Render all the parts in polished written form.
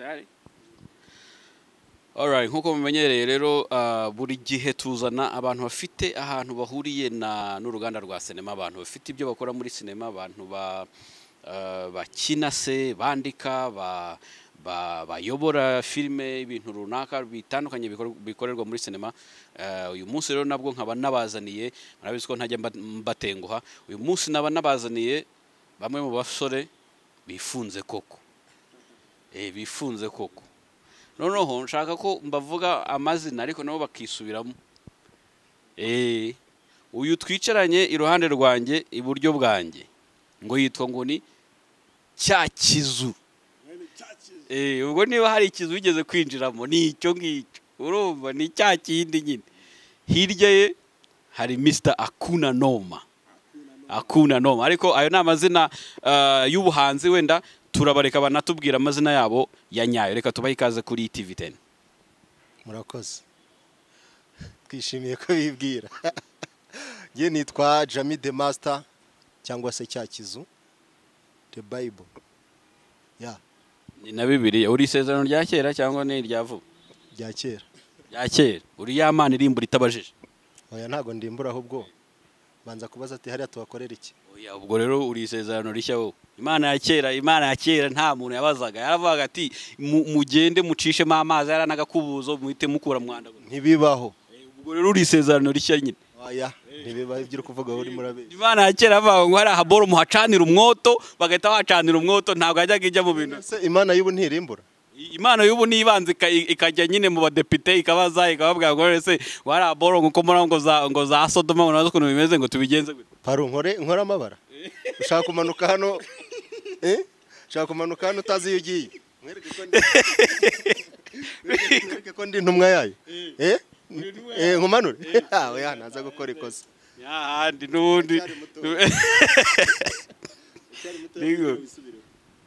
tayari. Alright, nkuko mumenyereye rero buri gihe tuzana abantu bafite ahantu bahuriye n'uruganda rwa sinema, abantu bafite ibyo bakora muri sinema, abantu bakina se, bandika, bayobora filime, ibintu runaka bitandukanye bikorerwa muri sinema. Uyu munsi rero nabwo nkaba nabazaniye, murabizi ko ntajya mbatenguha, uyu munsi naba nabazaniye bamwe mu basore bifunze koko. Bifunze koko. Noneho nshaka ko mbavuga amazina ariko nabo bakisubiramo. Uyu twicaranye iruhande rwanjye iburyo bwanjye ngo yitwa ngo ni Cyakizu. Ubwo niba hari ikizu wigeze kwinjiramo ni icyo ngicyo, urumva ni cya kindi nyine. Hirya ye hari Mr. Akuna Noma. Akuna Noma, ariko ayo ni amazina y'ubuhanzi, wenda turabareka banatubwira amazina yabo ya nyayo. Reka tubahe ikaze kuri TV10. Murakoze, twishimiye ko bibwira. Ngiye nitwa Jami the Master cyangwa se Cyakizu the Bible. Ni na Bibiliya. Uri isezerano rya kera cyangwa ni irya vuba? Rya kera. Rya kera. Uri ya Mana irimbura itabajije? Oya, ntago ndimbura, ahubwo banza kubaza ati hariya tubakorera iki. Oya, ubwo rero uri isezerano rishya wowe. Imana ya kera nta muntu yabazaga, yaravuga ati mugende mucishemo amazi yaranagakubuzo muhite mukura mwanda. Ntibibaho. Ubwo rero uri isezerano rishya nyine. Oya, ntibibaho ibyo kuvuga uri murabe. Imana ya kera avuga ngo hari ahaboro muhacanira umwoto, bagahita bacanira umwoto, ntabwo yajyaga ijya mu bintu. Imana y'ubu ntirimbura. Imana y'ubu nibanze ikajya nyine mu badepite ikabaza ikababwira ngo ese wari ahaboro nkuko muri ngo za Sodoma ngo nazo ukuntu bimeze ngo tubigenze gute. Paru nkora amabara. Ushaka kumanuka hano ushaka kumanuka hano utazi iyo ugiye. Mwereke ko ndi intumwa yayo. Nkumanure. Oya, naza gukora ikosa. Handi n'ubundi.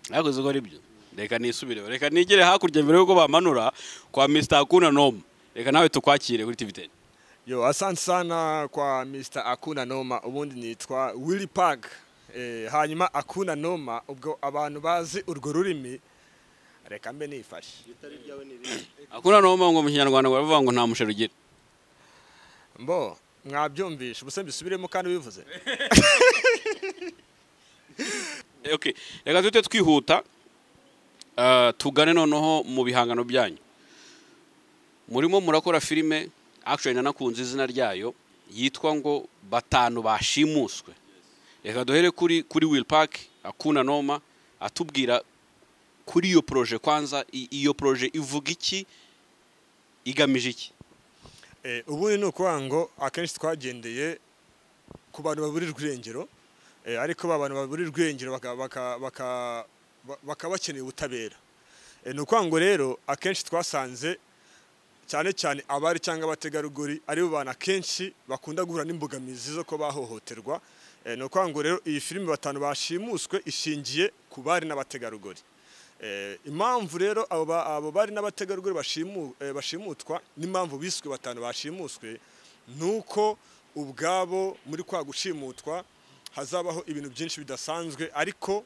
Nakoze ko ari byo. Reka nisubire. Reka nigere hakurya mbere yuko bamanura kwa Mr. Akuna Noma. Reka nawe tukwakire kuri TV10. Yo, asante sana kwa Mr. Akuna Noma. Ubundi nitwa Willy Park. Hanyuma Akuna Noma, ubwo abantu bazi urwo rurimi reka mbe nifashe. Akuna Noma ngo mu Kinyarwanda baravuga ngo nta mushero ugira. Mbo mwabyumvisha ubuse mbisubiremo kandi bivuze. Okay, reka tute twihuta tugane noneho mu bihangano byanyu. Murimo murakora filime, actually nanakunze izina ryayo, yitwa ngo Batanu Bashimuswe. Reka duhere kuri Will Park, Akuna Noma, atubwira kuri iyo projet kwanza, iyo projet ivuga iki, igamije iki? Ubundi ni ukuvuga ngo akenshi twagendeye ku bantu baburirwa irengero, ariko abantu baburirwa irengero bakaba bakeneye ubutabera. Ni ukuvuga ngo rero akenshi twasanze cyane cyane abari cyangwa abategarugori ari bo bantu akenshi bakunda guhura n'imbogamizi zo ko bahohoterwa. Ni ukuvuga ngo rero iyi filime Batanu Bashimuswe ishingiye ku bari n'abategarugori. Impamvu rero abo bari n'abategarugori bashimutwa n'impamvu biswe Batanu Bashimuswe nuko ubwabo muri kwa gushimutwa hazabaho ibintu byinshi bidasanzwe, ariko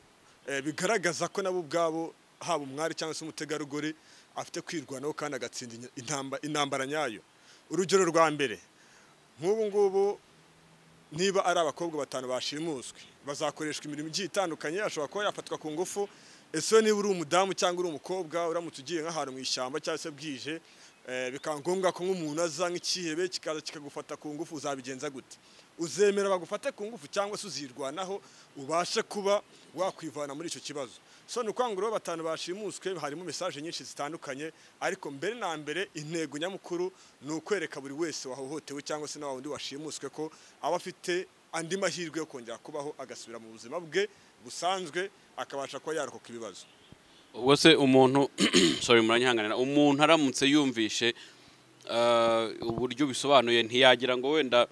bigaragaza ko nabo ubwabo haba umwari cyangwa se umutegarugori afite kwirwanaho kandi agatsinda intambara nyayo. Urugero rwa mbere, nk'ubu ngubu niba ari abakobwa batanu bashimuswe bazakoreshwa imirimo igiye itandukanye, ashobora kuba yafatwa ku ngufu. Ese niba uri umudamu cyangwa uri umukobwa uramutse ugiye nk'ahantu mu ishyamba cyangwa se bwije, bikaba ngombwa ko nk'umuntu aza nk'ikihebe kikaza kikagufata ku ngufu, uzabigenza gute? Uzemera bagufate ku ngufu cyangwa se uzirwanaho ubashe kuba wakwivana muri icyo kibazo? So ni ukuvuga ngo rero Batanu Bashimuswe harimo message nyinshi zitandukanye, ariko mbere na mbere intego nyamukuru ni ukwereka buri wese wahohotewe cyangwa se n'abandi washimuswe ko aba afite andi mahirwe yo kongera kubaho agasubira mu buzima bwe busanzwe, akabasha kuba yarokoka ibibazo. Ubwo se umuntu sorry muranyihanganira, umuntu aramutse yumvishe uburyo bisobanuye ntiyagira ngo wenda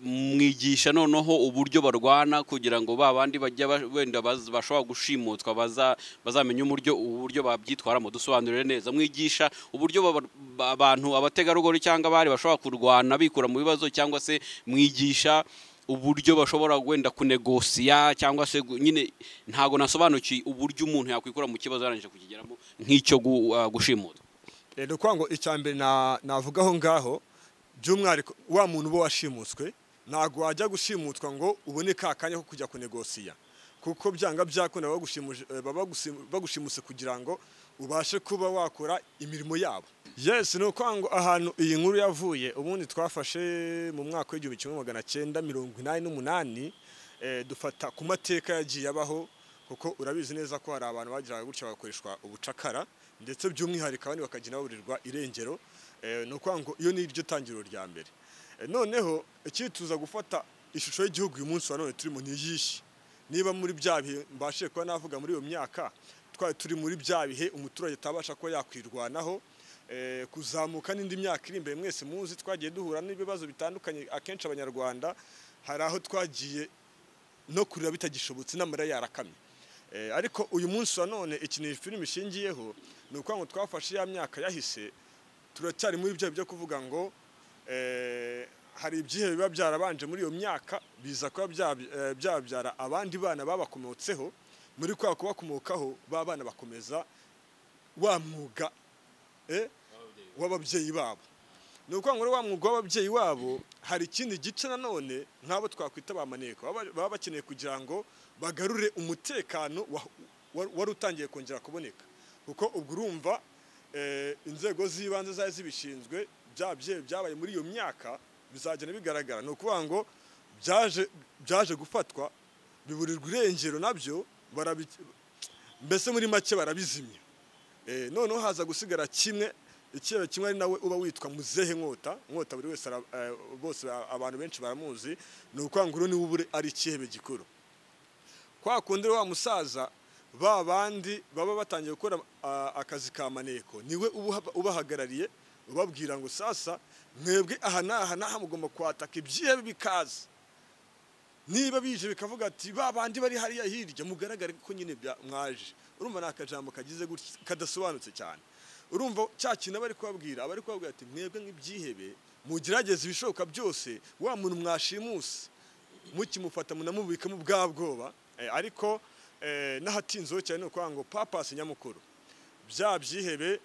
mwigisha noneho uburyo barwana kugira ngo babandi bajya wenda bashobora gushimutwa bazamenye uburyo babyitwaramo? Dusobanurire neza, mwigisha uburyo abantu abategarugori cyangwa bari bashobora kurwana bikura mu bibazo, cyangwa se mwigisha uburyo bashobora wenda kunegosiya cyangwa se nyine ntago nasobanukiye uburyo umuntu yakwikura mu kibazo yarangije kukigeramo nk'icyo gushimuta. Rero kwango icyambere navugaho ngaho by'umwariko wa muntu bo washimutswe ntago wajya gushimutwa ngo ubone kakanya ko kujya kunegosiya, kuko byanga byakunda bagushimuse kugira ngo ubashe kuba wakora imirimo yabo. Yes, no kwango ahantu iyi nkuru yavuye ubundi twafashe mu mwaka wa 1988 dufata ku mateka yagiye abaho, kuko urabizi neza ko hari abantu bagiraga gutya bakoreshwa ubucakara ndetse by'umwihariko abandi bakagina baburirwa irengero. No kwango iyo ni iryo tangiro rya mbere. Noneho ikituza gufata ishusho y'igihugu uyu munsi wa none turimo niyishi, niba muri bya bihe mbashe kuba navuga muri iyo myaka twari turi muri bya bihe umuturage tabasha ko yakwirwanaho, kuzamuka n'indi myaka iri imbere mwese muzi twagiye duhura n'ibibazo bitandukanye. Akenshi abanyarwanda hari aho twagiye no kurira bitagishobotse n'amara yarakamye, ariko uyu munsi wa none ikintu film ishingiyeho ni uko ngo twafashe ya myaka yahise turacyari muri byo kuvuga ngo hari ibyihe biba byarabanje muri iyo myaka biza kuba byabyara abandi bana babakomotseho, muri kwa kubakomokaho babana bakomeza wa mwuga w'ababyeyi babo. Nuko ngo wa mwuga w'ababyeyi wabo hari ikindi gice nanone nk'abo twakwita bamaneko baba bakeneye kugira ngo bagarure umutekano wari utangiye kongera kuboneka, kuko ubwo urumva inzego z'ibanze zari zibishinzwe byabaye muri iyo myaka bizagenda bigaragara. No kuvuga ngo byaje gufatwa biburirwa irengero nabyo mbese muri make barabizimya. Noneho haza gusigara kimwe ari nawe uba witwa Muzehe Nkota buri wese bose abantu benshi baramuzi. Ni ukwangura niwe ubure ari ikihebe gikuru kwa kundi wa musaza babandi baba batangiye gukora akazi ka maneko, niwe ubahagarariye ubabwira ngo sasa mwebwe aha naha mugomba kwataka ibyihebe bikaza, niba bije bikavuga ati babandi bari hariya hirya mugaragare ko nyine mwaje. Urumva nakajambo kagize gutya kadasobanutse cyane. Urumva cya kintu bari kubabwira ati mwebwe nk'ibyihebe mugerageza ibishoboka byose wa muntu mwashimuse mukimufata munamubika mu bwabwoba. Ariko nahatinzo cyane no kwanga papasi nyamukuru bya byihebe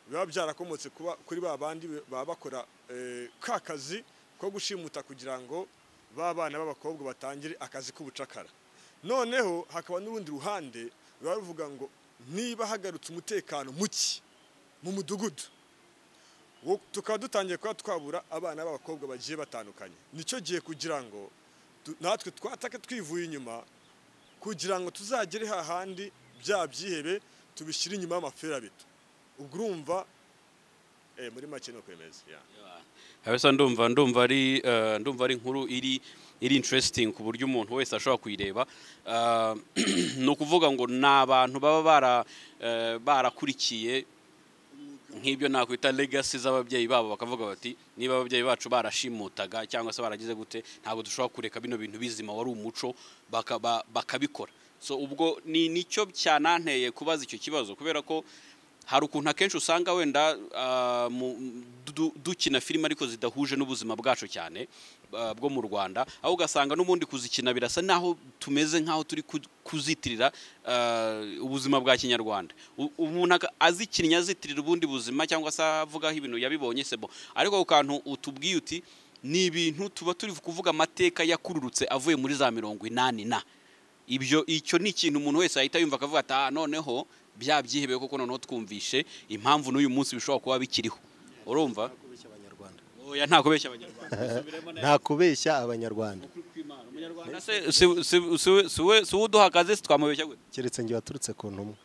biba byarakomotse kuri babandi baba bakora kakazi ko gushimuta kugira ngo babana b'abakobwa batangire akazi k'ubucakara. Noneho hakaba n'urundi ruhande bavuga ngo niba hagarutse umutekano muki mu mudugudu tukaba dutangiye kuba twabura abana b'abakobwa bagiye batandukanye, nicyo gihe kugira ngo natwe twatake twivuye inyuma kugira ngo tuzagere hahandi bya byihebe tubishyire inyuma y'amaferabito. Ubwo urumva muri make no kwemeza habesa ndumva ari inkuru iri interesting ku buryo umuntu wese ashobora kuyireba. No kuvuga ngo nabantu baba barakurikiye nk'ibyo nakwita legacy z'ababyeyi babo, bakavuga bati niba ababyeyi bacu barashimutaga cyangwa se baragize gute ntabwo dushobora kureka bino bintu bizima wari umuco bakabikora. So ubwo nicyo cyananteye kubaza icyo kibazo, kubera ko hari ukuntu akenshi usanga wenda dukina filime ariko zidahuje n'ubuzima bwacu cyane bwo mu Rwanda, aho ugasanga n'ubundi kuzikina birasa naho tumeze nkaho turi kuzitirira ubuzima bwa Kinyarwanda. Umuntu azikinnye azitirira ubundi buzima cyangwa se avugaho ibintu yabibonye sebo, ariko ukantu utubwiye uti ni ibintu tuba turi kuvuga amateka yakururutse avuye muri za 80 na icyo ni ikintu umuntu wese ahita yumva akavuga ati noneho bya byihebe koko noneho twumvishe impamvu n'uyu munsi bishobora kuba bikiriho. Urumva oya nta kubeshya abanyarwanda nta kubeshya abanyarwanda. Umunyarwanda se uduha akazi twamubeshya gute? Keretse ngiye waturutse ku ntumwa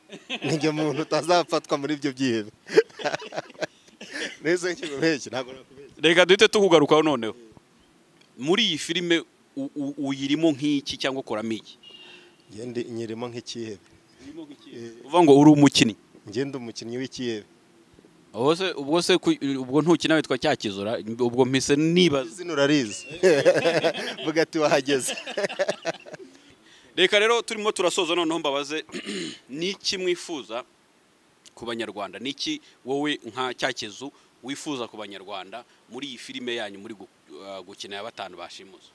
ninge muntu utazafatwa muri ibyo byihebe. Neza nkibeshya ntabwo nakubeshya. Reka duhite tukugarukaho noneho muri iyi filime uyirimo nk'iki cyangwa ukoramo iki? Ngende nyirimo nk'ikihebe. Uvuga ngo uri umukinnyi? Ngende umukinnyi w'ikihebe. ubwo ntukina witwa Cyakizura, ubwo mpise nibaza zino urarizi vuga ati wahageze. Reka rero turimo turasoza noneho mbabaze niki mwifuza ku banyarwanda, niki wowe nka Cyakizu wifuza ku banyarwanda muri iyi filime yanyu muri gukina ya batanu bashimuza?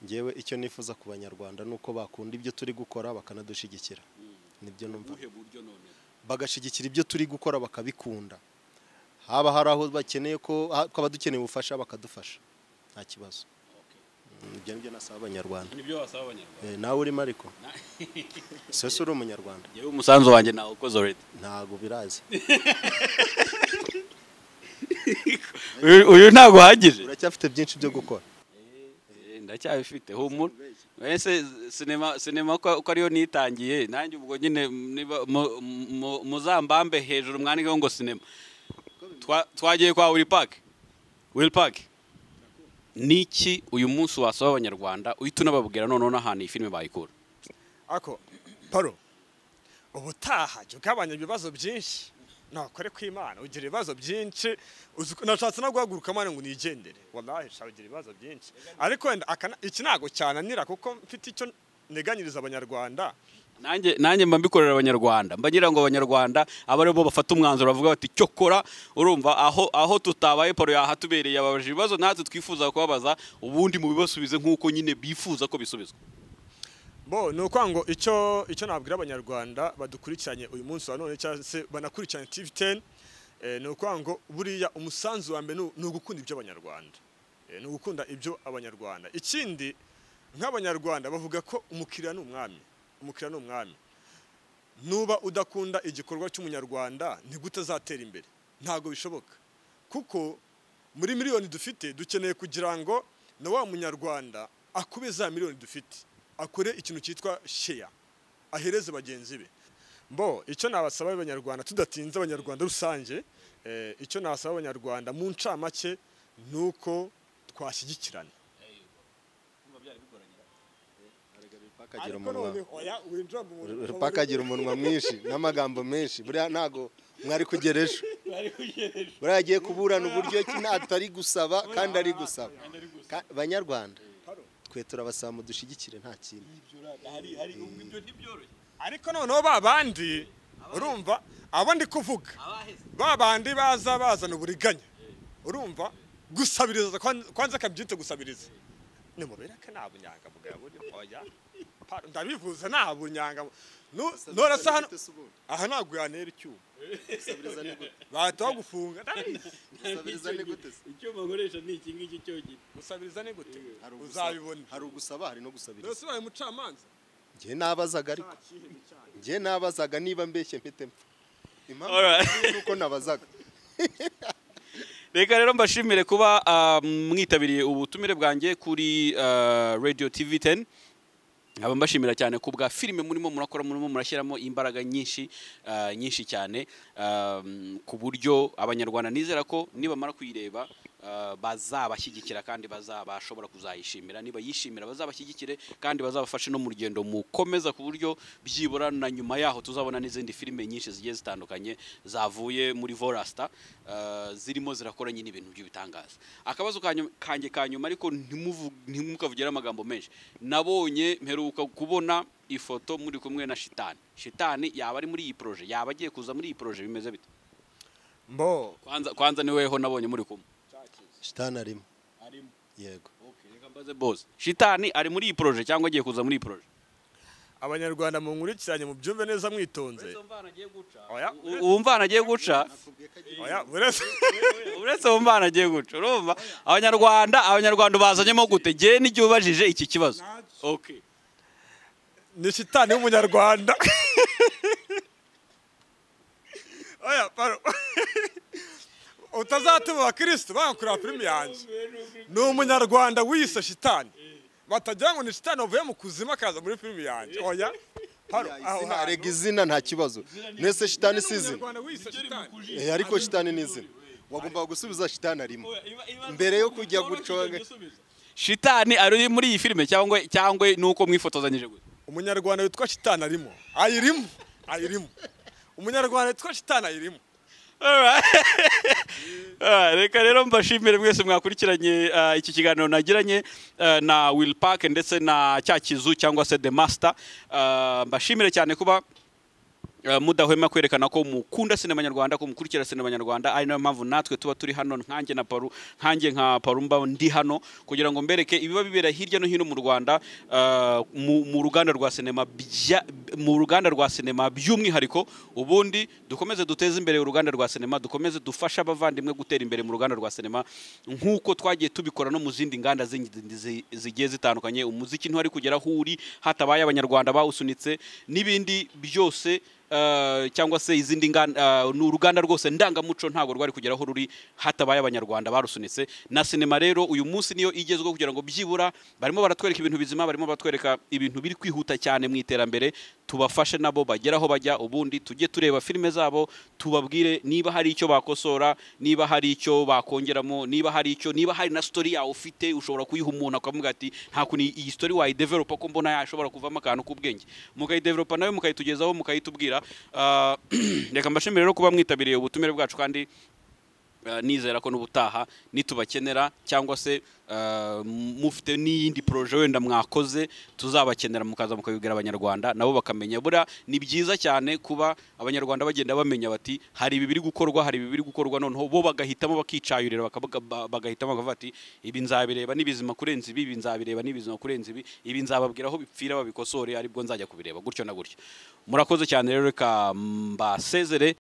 ngewe icyo nifuza ku banyarwanda nuko bakunda ibyo turi gukora bakanadushigikira nibyo numva bagashigikira ibyo turi gukora bakabikunda haba hari aho bakeneye ko abadukeneye ubufasha bakadufasha nta kibazo ibyo nibyo nasaba abanyarwanda nibyo wasaba abanyarwanda nawe urimo ariko sese uri umunyarwanda yewe umusanzu wanjye nawe ukoze already ntago birazi uyu ntago hagije uracyafite byinshi byo gukora ndacyabifite humura ese sinema ko ariyo nitangiye nanjye ubwo nyine muzambambe hejuru mwanikeho ngo sinema twagiye kwa Will Park niki uyu munsi wasaba abanyarwanda uhita unababwira noneho n'ahantu iyi filime bayikura ako paro ubutaha jya ugabanya ibibazo byinshi nakore kw'Imana ugira ibibazo byinshi nashatse no guhaguruka mwana ngo nigendere wallahi shagira ibibazo byinshi ariko wenda iki nago cyananira kuko mfite icyo neganyiriza abanyarwanda nanjye mba mbikorera abanyarwanda mbagira ngo abanyarwanda aba aribo bafata umwanzuro bavuga bati cyo kora urumva aho tutabaye paro yahatubereye ababaje ibibazo natwe twifuza kubabaza ubundi mu bibasubize nk'uko nyine bifuza ko bisubizwa nuko ngo icyo nabwira abanyarwanda badukurikiranye uyu munsi wa none cyangwa se banakurikiranye TV10 nuko ngo buriya umusanzu wa mbere ni ugukunda ibyo abanyarwanda ni ugukunda ibyo abanyarwanda ikindi nk'abanyarwanda bavuga ko umukiriya ni umwami nuba udakunda igikorwa cy'umunyarwanda ntigute azatera imbere ntago bishoboka kuko muri miliyoni dufite dukeneye kugira ngo na wa munyarwanda akube za miliyoni dufite akore ikintu cyitwa share ahereze bagenzi be icyo nabasaba abanyarwanda tudatinze abanyarwanda rusange icyo nabasaba abanyarwanda mu ncamake nuko twashyigikirana Pakagira umunwa mwinshi n'amagambo menshi buriya ntago mwari kugerejo buriya agiye kuburana uburyo atari gusaba kandi ari gusaba banyarwanda twe turabasaba mudushigikire nta kintu ariko noneho babandi urumva abo ndi kuvuga babandi bazana uburiganya urumva gusabiriza kwanza kabyite gusabiriza ni mubereka nta bunyangamugayo buri oya ndabivuze nta bunyangamugayo none se hano aha ntabwo yanera icyuma bahita bagufunga gusabiriza ni gute icyuma nkoresha ni iki ngiki cyonyine gusabiriza ni gute uzabibona hari ugusaba hari no gusabiriza rero ubaye umucamanza njye nabazaga ariko njye nabazaga niba mbeshye mpite mpfa impamvu nuko nabazaga reka rero mbashimire kuba mwitabiriye ubutumire bwanjye kuri Radio TV10 nkaba mbashimira cyane ku bwa filime murimo murakora murimo murashyiramo imbaraga nyinshi cyane ku buryo abanyarwanda nizera ko nibamara kuyireba bazabashyigikira kandi bazabashobora kuzayishimira niba yishimira bazabashyigikire kandi bazabafashe no mu rugendo mukomeza ku buryo byibura na nyuma yaho tuzabona n'izindi filime nyinshi zigiye zitandukanye zavuye muri Vorasta zirimo zirakora nyine ibintu by'ibitangaza akabazo kanjye kanyuma ariko ntimukavugire amagambo menshi nabonye mperuka kubona ifoto muri kumwe na Shitani yaba ari muri iyi projet yaba agiye kuza muri iyi projet bimeze bite kwanza niweho nabonye muri kumwe Shitani arimo yego reka mbaze boss Shitani ari muri iyi projet cyangwa agiye kuza muri iyi projet abanyarwanda mu nkurikiranye mu byumve neza mwitonze umvana agiye guca uretse umvana agiye guca urumva abanyarwanda bazanyemo gute gihe n'igihe ubajije iki kibazo ni Shitani w'umunyarwanda utazatuma abakirisitu bakurira filime yanjye ni umunyarwanda wiyise Shitani batagira ngo ni Shitani wavuye mu kuzimu akaza muri filime yanjye oya arega izina nta kibazo nese Shitani si izina ariko Shitani ni izina wagomba gusubiza Shitani arimo mbere yo kujya gucoga Shitani ari muri iyi filime cyangwa nuko mwifotozanyije gute umunyarwanda witwa Shitani ayirimo umunyarwanda witwa Shitani ayirimo reka rero mbashimire mwese mwakurikiranye iki kiganiro nagiranye na Will Park ndetse na cya kizu cyangwa se The Master mbashimire cyane kuba mudahwema kwerekana ko mukunda sinema nyarwanda, ko mukurikira sinema nyarwanda, ari nayo mpamvu natwe tuba turi hano nkanjye nka Parumba ndi hano kugira ngo mbereke ibiba bibera hirya no hino mu Rwanda, mu ruganda rwa sinema by'umwihariko, ubundi dukomeze duteze imbere uruganda rwa sinema, dukomeze dufasha abavandimwe gutera imbere mu ruganda rwa sinema nk'uko twagiye tubikora no mu zindi nganda zigiye zitandukanye. Umuziki ntwari kugera aho uri hatabaye abanyarwanda bawusunitse, n'ibindi byose cyangwa se izindi uruganda rwose ndangamuco ntabwo rwari kugera aho ruri hatabaye abanyarwanda barusunitse. Na sinema rero uyu munsi niyo igezweho kugira ngo byibura barimo baratwereka ibintu bizima, barimo batwereka ibintu biri kwihuta cyane mu iterambere, tubafashe nabo bagera aho bajya, ubundi tujye tureba filime zabo, tubabwire niba hari icyo bakosora, niba hari icyo bakongeramo, niba hari na story yawe ufite ushobora kuyiha umuntu akavuga ati nta kuntu iyi story wayidevelopa ko mbona yashobora kuvamo akantu k'ubwenge, mukayidevelopa nawe mukayitugezaho mukayitubwira. Reka mbashimire rero kuba mwitabiriye ubutumire bwacu, kandi nizera ko n'ubutaha nitubakenera cyangwa se mufite n'iyindi proje wenda mwakoze tuzabakenera mukaza mukabibwira abanyarwanda nabo bakamenya. Bura ni byiza cyane kuba abanyarwanda bagenda bamenya bati hari ibi biri gukorwa, noneho bo bagahitamo bakicayurira bagahitamo bakavuga ati ibi nzabireba n'ibizima kurenza ibi nzabireba n'ibizima kurenza ibi nzababwira aho bipfira babikosore, aribwo nzajya kubireba gutyo na gutyo. Murakoze cyane rero, reka mbasezere